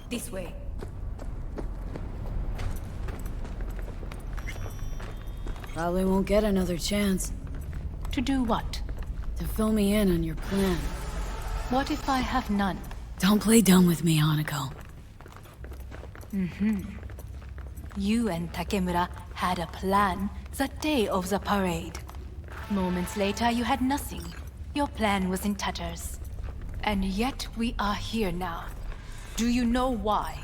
This way. Probably won't get another chance. To do what? To fill me in on your plan. What if I have none? Don't play dumb with me, Hanako. You and Takemura had a plan the day of the parade. Moments later, you had nothing. Your plan was in tatters. And yet we are here now. Do you know why?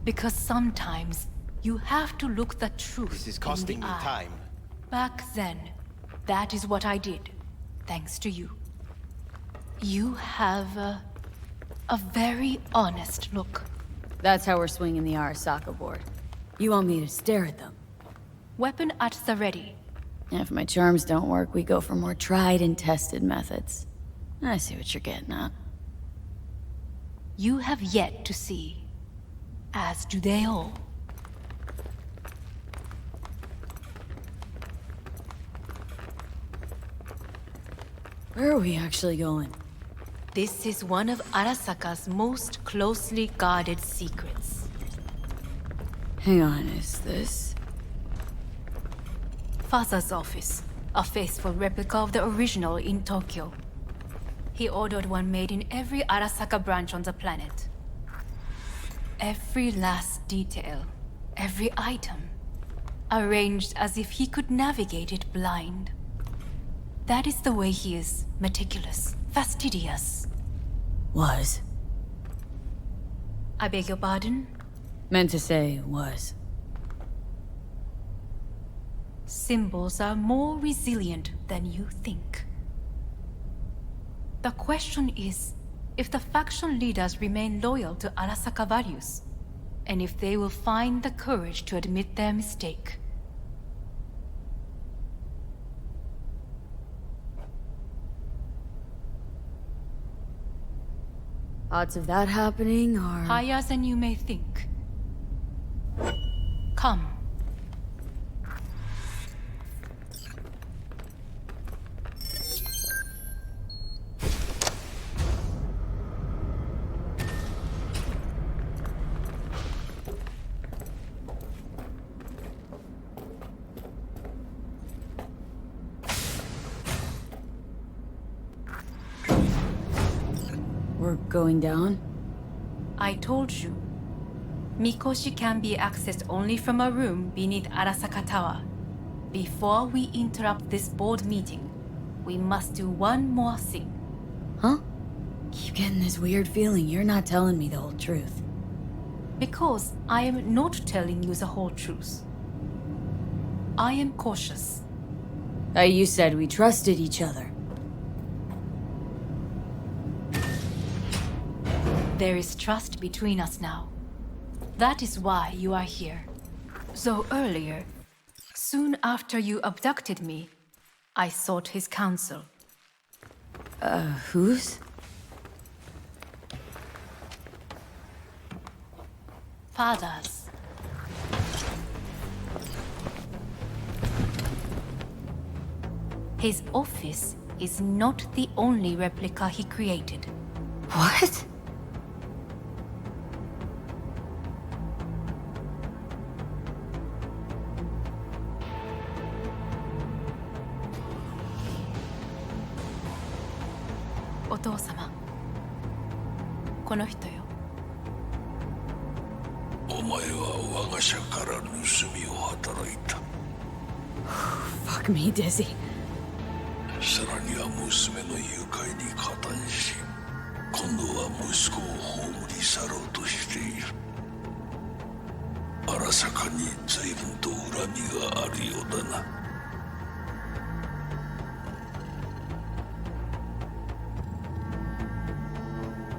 Because sometimes you have to look the truth This is costing in the me eye. time. Back then, that is what I did, thanks to you. You have a very honest look. That's how we're swinging the Arasaka board. You want me to stare at them? Weapon at the ready. If my charms don't work, we go for more tried and tested methods. I see what you're getting at. You have yet to see, as do they all. Where are we actually going? This is one of Arasaka's most closely guarded secrets. Hang on, is this... Father's office, a faithful replica of the original in Tokyo. He ordered one made in every Arasaka branch on the planet. Every last detail, every item, arranged as if he could navigate it blind. That is the way he is, meticulous, fastidious. Was. I beg your pardon? Meant to say was. Symbols are more resilient than you think. The question is, if the faction leaders remain loyal to Arasaka values, and if they will find the courage to admit their mistake. Odds of that happening are... Higher than you may think. Come. We're going down? I told you. Mikoshi can be accessed only from a room beneath Arasaka Tower. Before we interrupt this board meeting, we must do one more thing. Huh? Keep getting this weird feeling you're not telling me the whole truth. Because I am not telling you the whole truth. I am cautious. You said we trusted each other. There is trust between us now. That is why you are here. So earlier, soon after you abducted me, I sought his counsel. Whose? Father's. His office is not the only replica he created. What? Otou-sama. この人よ。お前は我が社から盗みを働いた。Fuck me, Dizzy. さらには娘の誘拐に加担し、今度は息子を葬り去ろうとしている。荒坂に随分と恨みがあるようだな。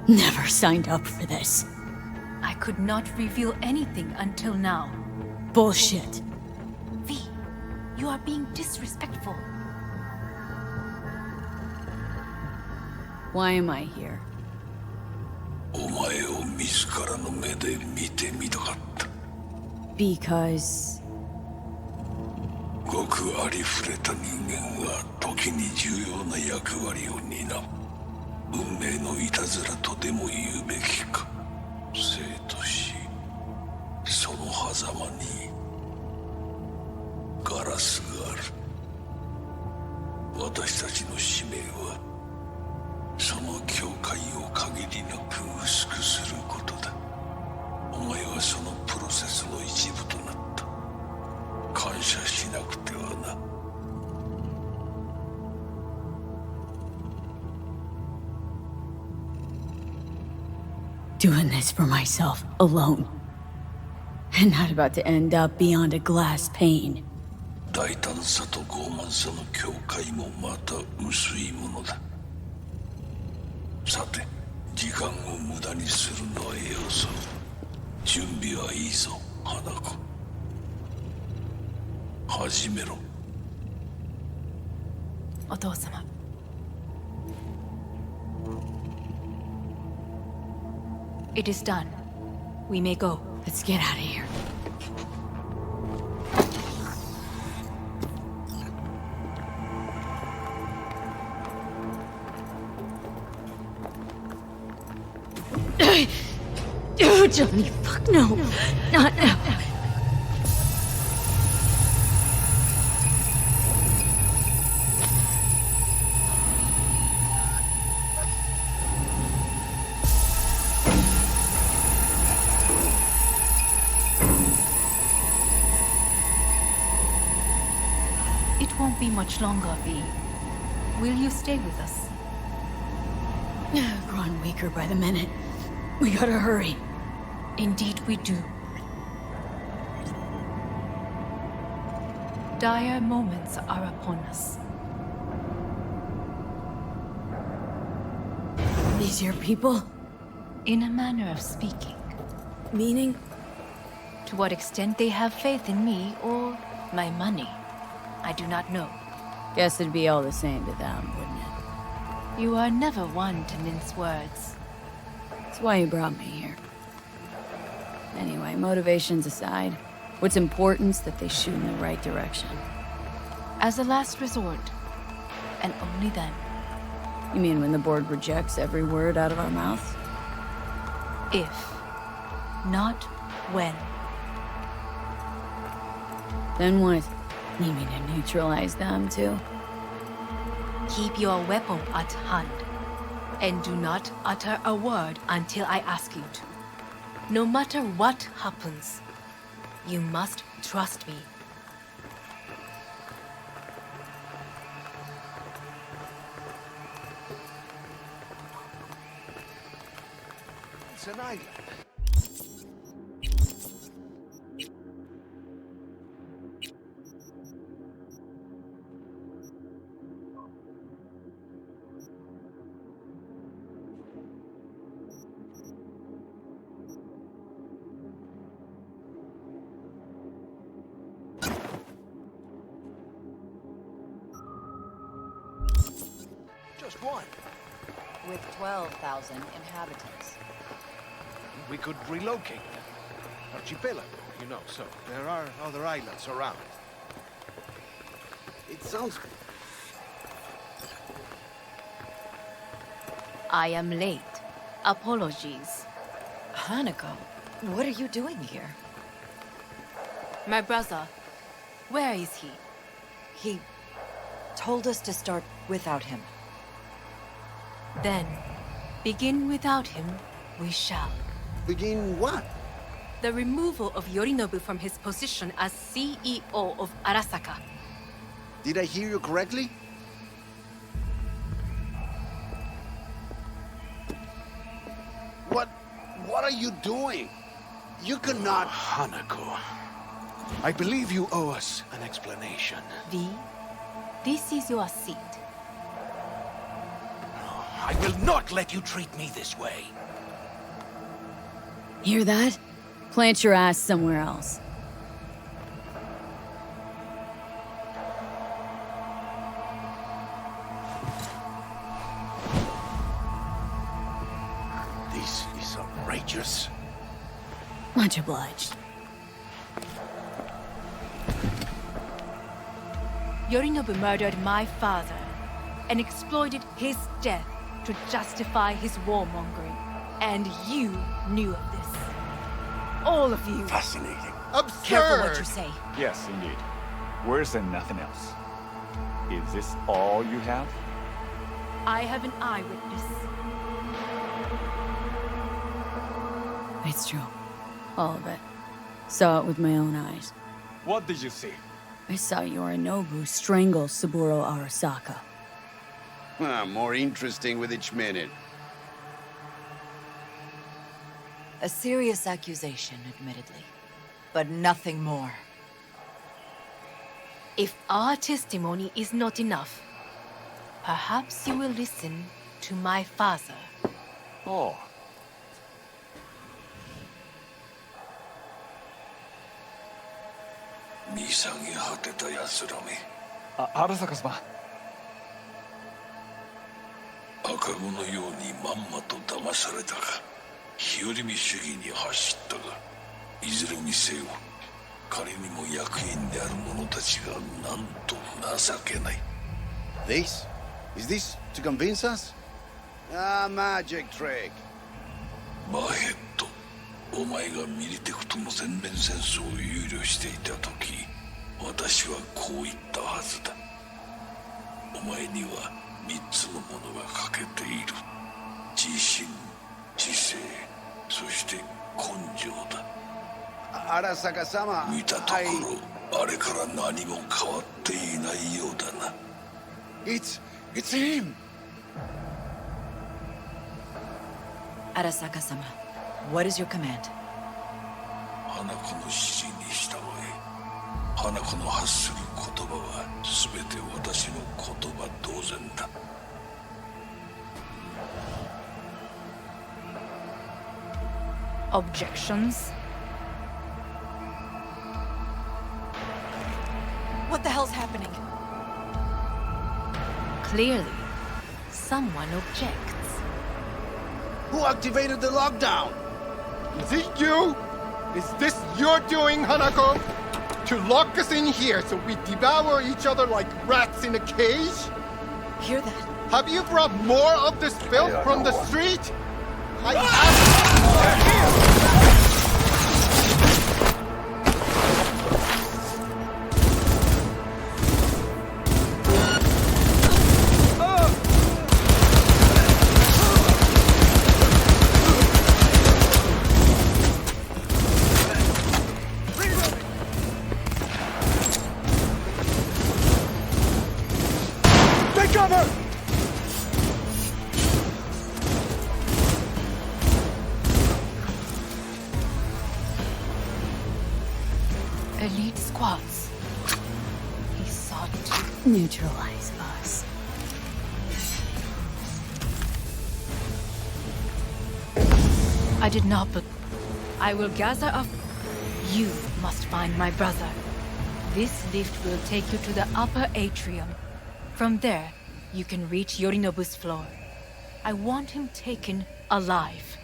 Never signed up for this. I could not reveal anything until now. Bullshit. V, you are being disrespectful. Why am I here? お前を自らの目で見てみたかった。Because... ごくありふれた人間が時に重要な役割を担う。運命のいたずらとでも言うべきか。生と死私たちの使命はその境界を限りなく薄くすることだ。お前はそのプロセスの一部となった。感謝しなくてはな。Doing this for myself, alone. And not about to end up beyond a glass pane. 大胆さと傲慢さの境界もまた薄いものだ。さて、時間を無駄にするのはよそう。準備はいいぞ、花子。始めろ。お父様。It is done. We may go. Let's get out of here. Oh, Johnny, fuck no. Not now. It won't be much longer, V. Will you stay with us? Growing weaker by the minute. We gotta hurry. Indeed we do. Dire moments are upon us. These your people? In a manner of speaking. Meaning? To what extent they have faith in me or my money, I do not know. Guess it'd be all the same to them, wouldn't it? You are never one to mince words. That's why you brought me here. Anyway, motivations aside, what's important's that they shoot in the right direction. As a last resort, and only then. You mean when the board rejects every word out of our mouths? If, not when. Then what? You mean to neutralize them, too? Keep your weapon at hand, and do not utter a word until I ask you to. No matter what happens, you must trust me. It's an island. Just one. With 12,000 inhabitants. We could relocate them. Archipelago, you know, so there are other islands around. It sounds... I am late. Apologies. Hanako, what are you doing here? My brother, where is he? He told us to start without him. Then, begin without him, we shall. Begin what? The removal of Yorinobu from his position as CEO of Arasaka. Did I hear you correctly? What are you doing? You cannot... Hanako, I believe you owe us an explanation. V, this is your seat. I will not let you treat me this way. Hear that? Plant your ass somewhere else. This is outrageous. Much obliged. Yorinobu murdered my father and exploited his death to justify his warmongering. And you knew of this. All of you. Fascinating. Careful Absurd! what you say. Yes, indeed. Worse than nothing else. Is this all you have? I have an eyewitness. It's true. All of it. Saw it with my own eyes. What did you see? I saw Yorinobu strangle Saburo Arasaka. More interesting with each minute. A serious accusation, admittedly. But nothing more. If our testimony is not enough, perhaps you will listen to my father. Oh. Arasaka-sama. 赤子のようにまんまと騙されたが、日和見主義に走ったが、いずれにせよ、彼にも役員である者たちがなんと情けない。This? Is this to convince us? Ah, magic trick. マヘッド、お前がミリテクとの全面戦争を憂慮していた時、私はこう言ったはずだ。お前には3つのものが欠けている。自信、知性、そして根性だ。Arasaka-sama, 見たところ、あれから何も変わっていないようだな。It's him! Arasaka-sama, what is your command? 花子の指示に従え。花子の発する言葉は全て私の言葉同然だ。Objections? What the hell's happening? Clearly, someone objects. Who activated the lockdown? Is it you? Is this your doing, Hanako? To lock us in here so we devour each other like rats in a cage? Hear that? Have you brought more of this filth from the street? I asked Elite squads. He sought to Neutralize us. I did not, but I will gather up. You must find my brother. This lift will take you to the upper atrium. From there, you can reach Yorinobu's floor. I want him taken alive.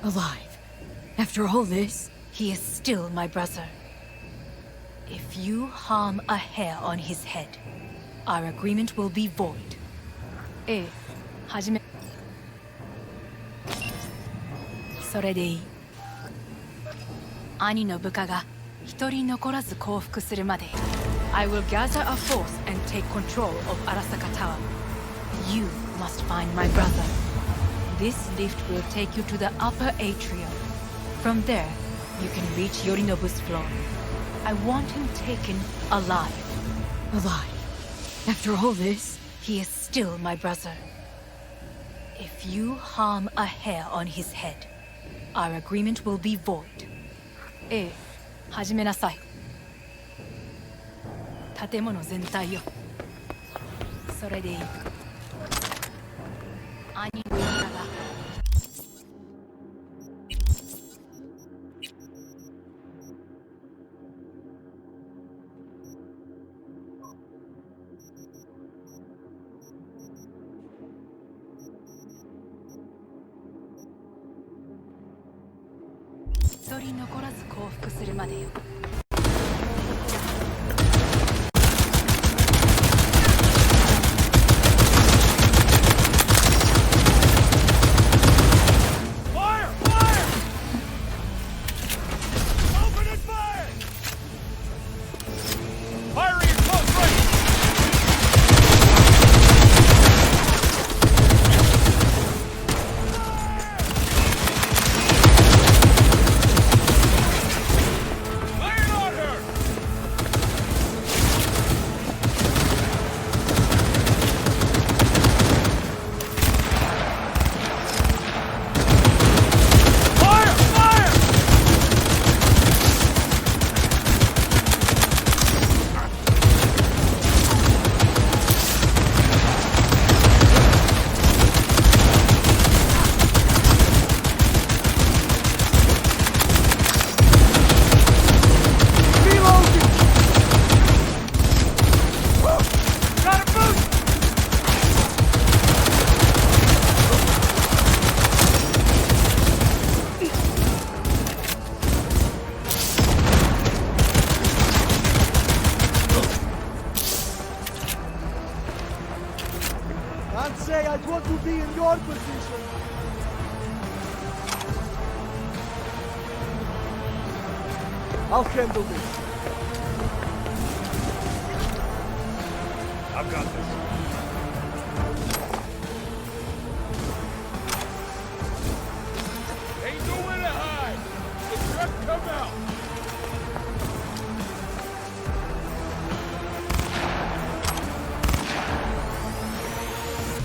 Alive? After all this? He is still my brother. If you harm a hair on his head, our agreement will be void. ええ、始め。それでいい。兄の部下が一人残らず降伏するまで、I will gather a force and take control of Arasaka Tower. You must find my brother. This lift will take you to the upper atrium. From there, you can reach Yorinobu's floor. I want him taken alive. Alive? After all this? He is still my brother. If you harm a hair on his head, our agreement will be void. ええ、始めなさい。建物全体よ。それでいい。兄の部下が一人残らず降伏するまでよ。on position. I'll handle this. I've got this. Ain't nowhere to hide. The truck come out.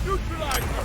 Neutralize her.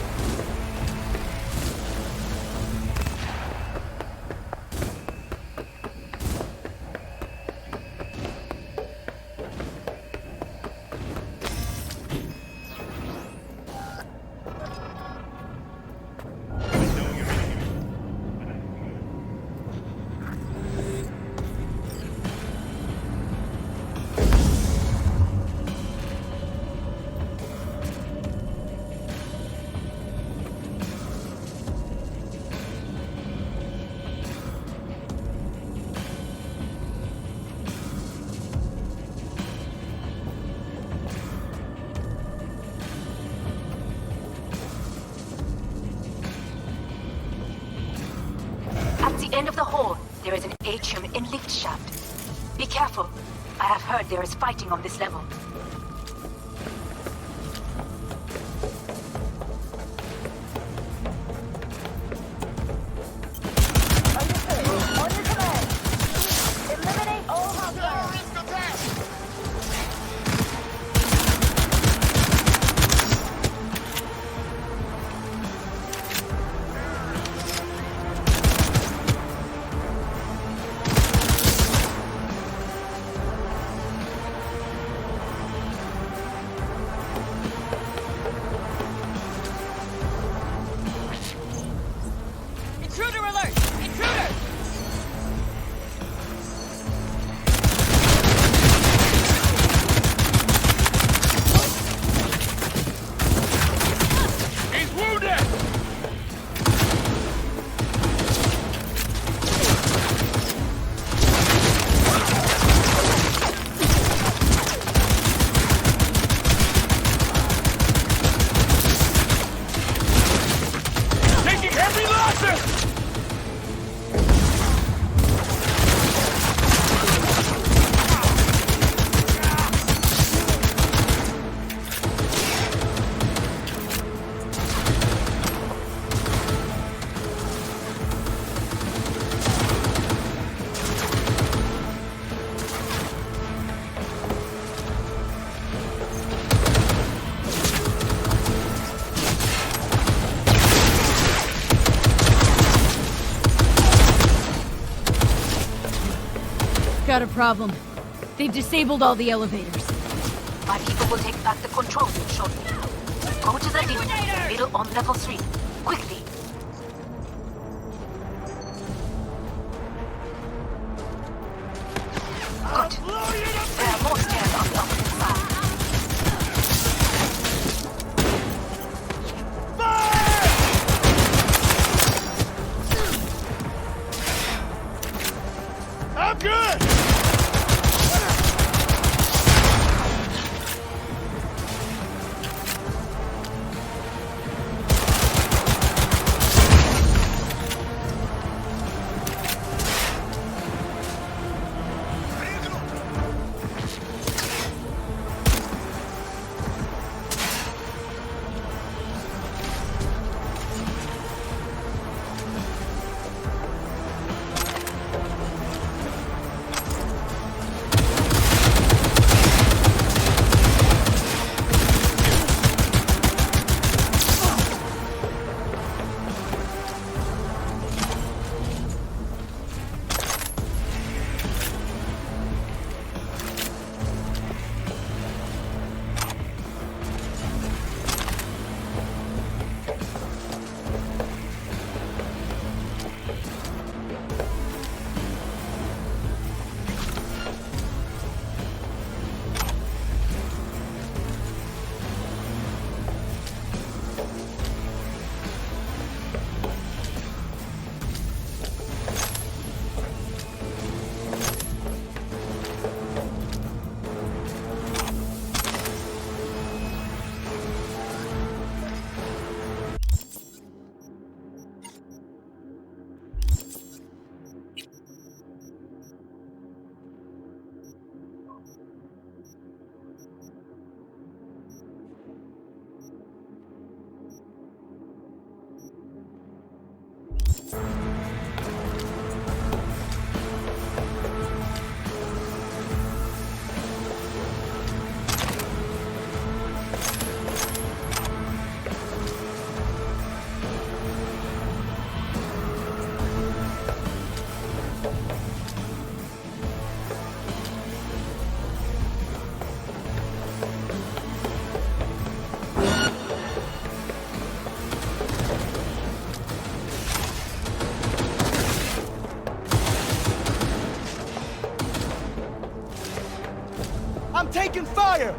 At the end of the hall, there is an atrium and lift shaft. Be careful. I have heard there is fighting on this level. On your command. Eliminate all hostiles. Intruder alert! Intruder! He's wounded. Taking heavy losses. Got a problem. They've disabled all the elevators. My people will take back the control room shortly. Go to the lift, middle on level 3. Quickly. Good. There are more stairs on the opposite side. I'm good. I'm taking fire!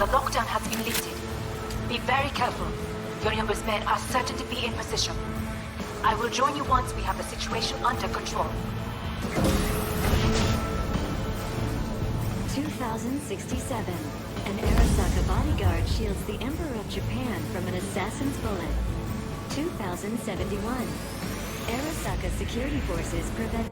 The lockdown has been lifted. Be very careful. Your youngest men are certain to be in position. I will join you once we have the situation under control. 2067. An Arasaka bodyguard shields the Emperor of Japan from an assassin's bullet. 2071. Arasaka security forces prevent...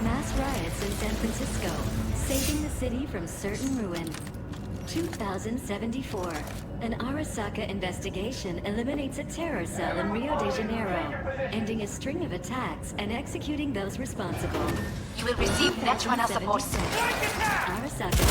Mass riots in San Francisco, saving the city from certain ruin. 2074. An Arasaka investigation eliminates a terror cell in Rio de Janeiro, ending a string of attacks and executing those responsible. You will receive Netrunner support. Arasaka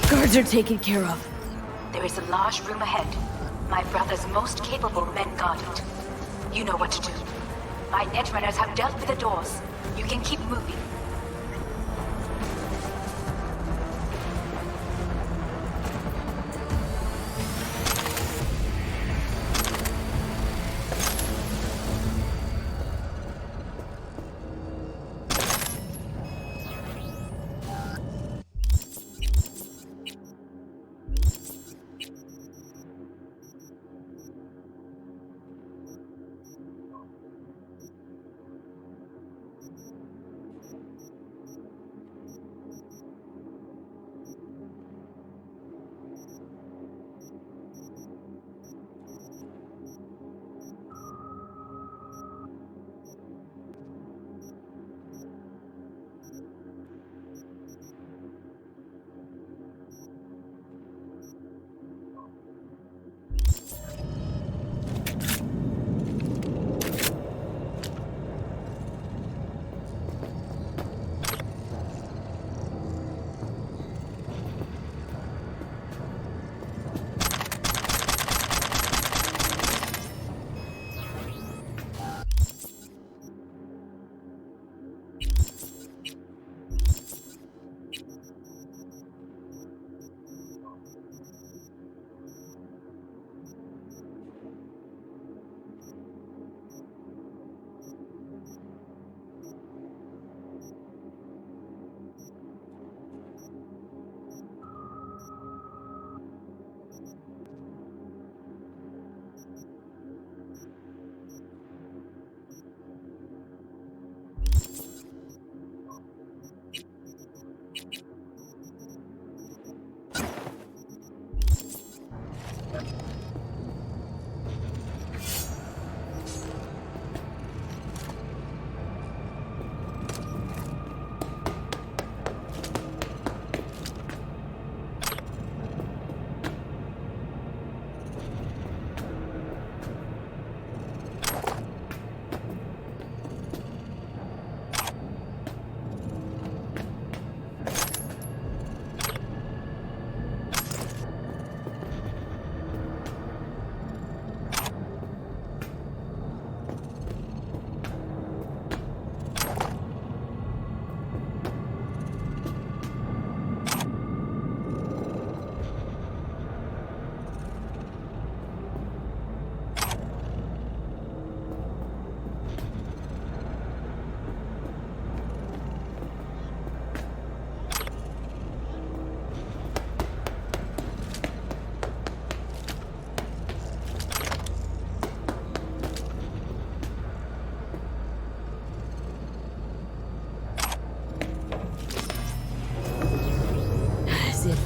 Guards are taken care of. There is a large room ahead. My brother's most capable men guard it. You know what to do. My netrunners have dealt with the doors. You can keep moving.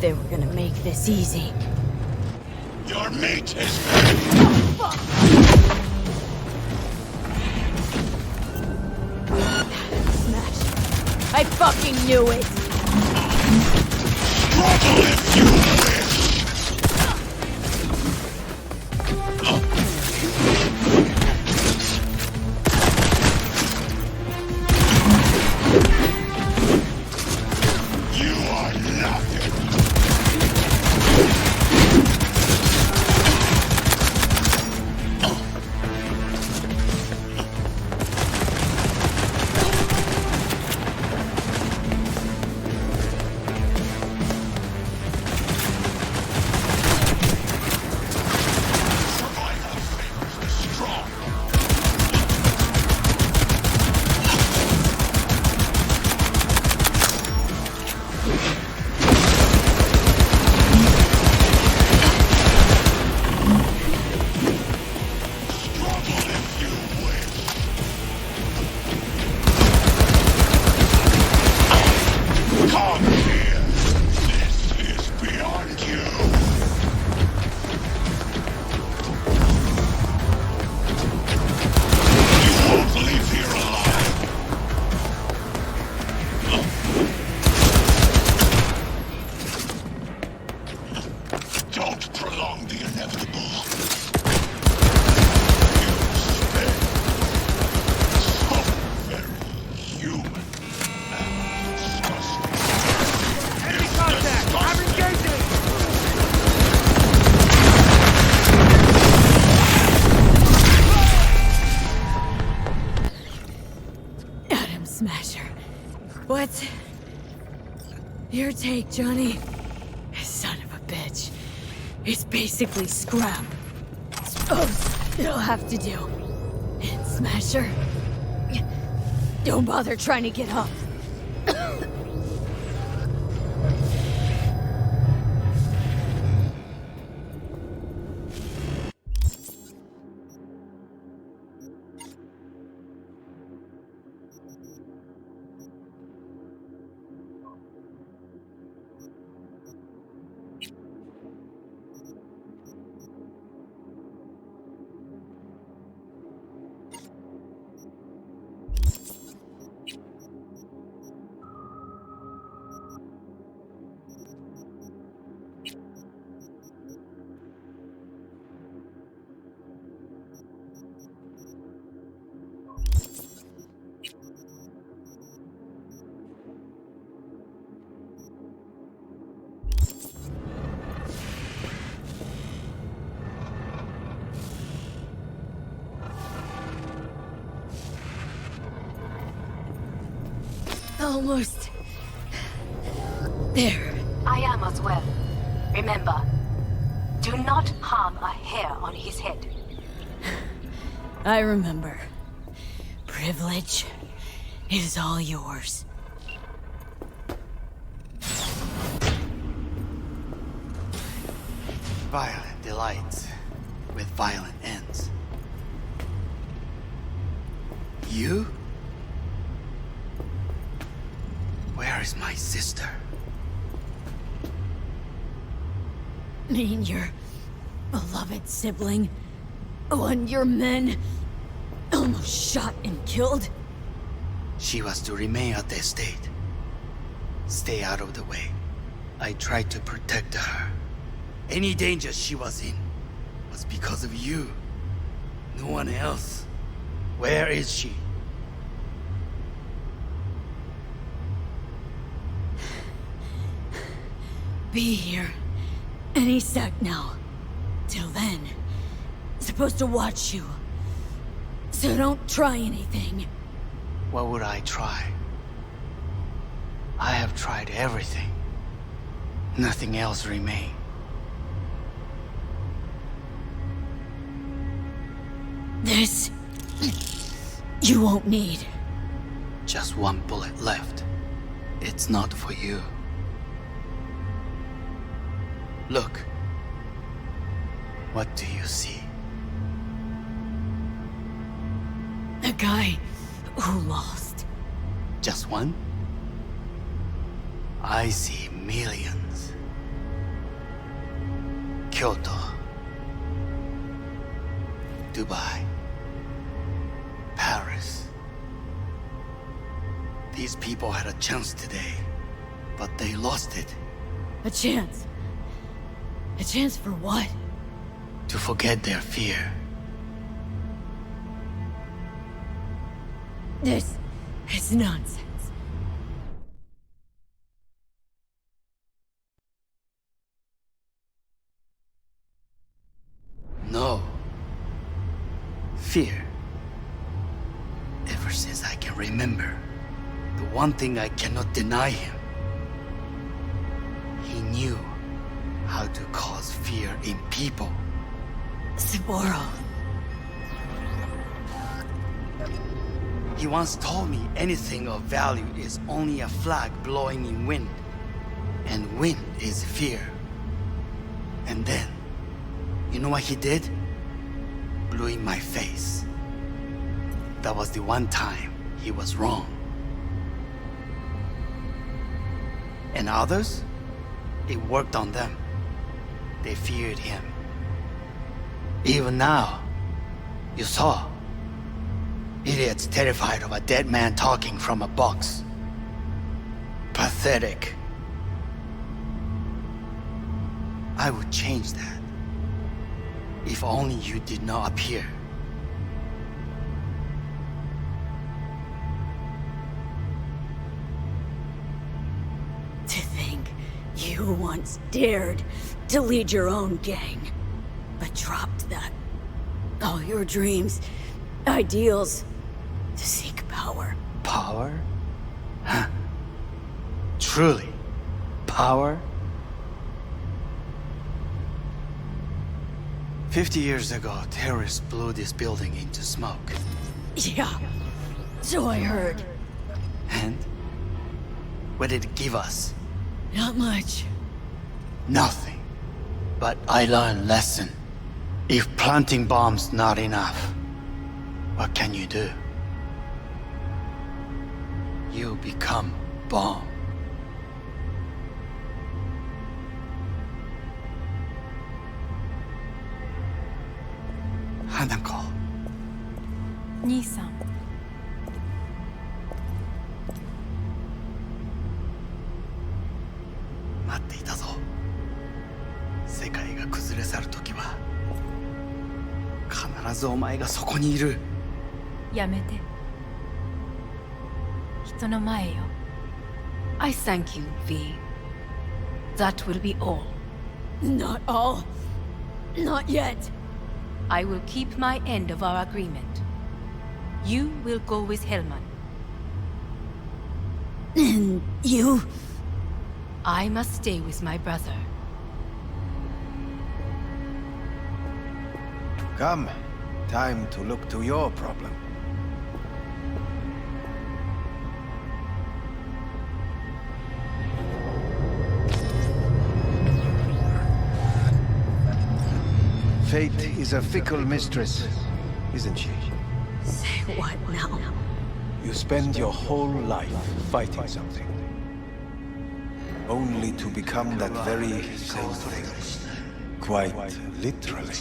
they were gonna make this easy. Your mate is Smash. I fucking knew it! struggle if you wish. You are nothing. Survival favors the strong. Struggle if you wish. Come here. This is beyond you. You won't leave here alive. Don't prolong the inevitable. You spend so very human and disgusting. Enemy contact! I'm engaging! Atom Smasher. What? Your take, Johnny? Son of a bitch. It's basically scrap. Suppose it'll have to do. And Smasher? Don't bother trying to get up. Almost. There. I am as well. Remember, do not harm a hair on his head. I remember. Privilege is all yours. Violent delights with violent ends. You? Where is my sister? Mean your beloved sibling? One your men almost shot and killed? She was to remain at the estate. Stay out of the way. I tried to protect her. Any danger she was in was because of you. No one else. Where is she? Be here any sec now. Till then, supposed to watch you. So don't try anything. What would I try? I have tried everything. Nothing else remains. This you won't need. Just one bullet left. It's not for you. Look. What do you see? A guy who lost. Just one? I see millions. Kyoto, Dubai, Paris. These people had a chance today, but they lost it. A chance? A chance for what? To forget their fear. This is nonsense. No. Fear. Ever since I can remember, the one thing I cannot deny him. He knew how to cause fear in people. Saburo. He once told me anything of value is only a flag blowing in wind. And wind is fear. And then, you know what he did? Blew in my face. That was the one time he was wrong. And others? It worked on them. They feared him. Even now, you saw. Idiots terrified of a dead man talking from a box. Pathetic. I would change that. If only you did not appear. To think you once dared to lead your own gang, but dropped that. All your dreams, ideals, to seek power. Power? Huh. Truly, power? 50 years ago, terrorists blew this building into smoke. Yeah, so I heard. And? What did it give us? Not much. Nothing. But I learned a lesson. If planting bombs not enough, what can you do? You become bomb. Hanako. 兄さん。待っていたぞ。世界が崩れ去るときは必ずお前がそこにいる。やめて。人の前よ。I thank you, V. That will be all. Not all. Not yet. I will keep my end of our agreement. You will go with Hellman. And you? I must stay with my brother. Come. Time to look to your problem. Fate is a fickle mistress, isn't she? Say what now? You spend your whole life fighting something, only to become that very same thing. Quite literally.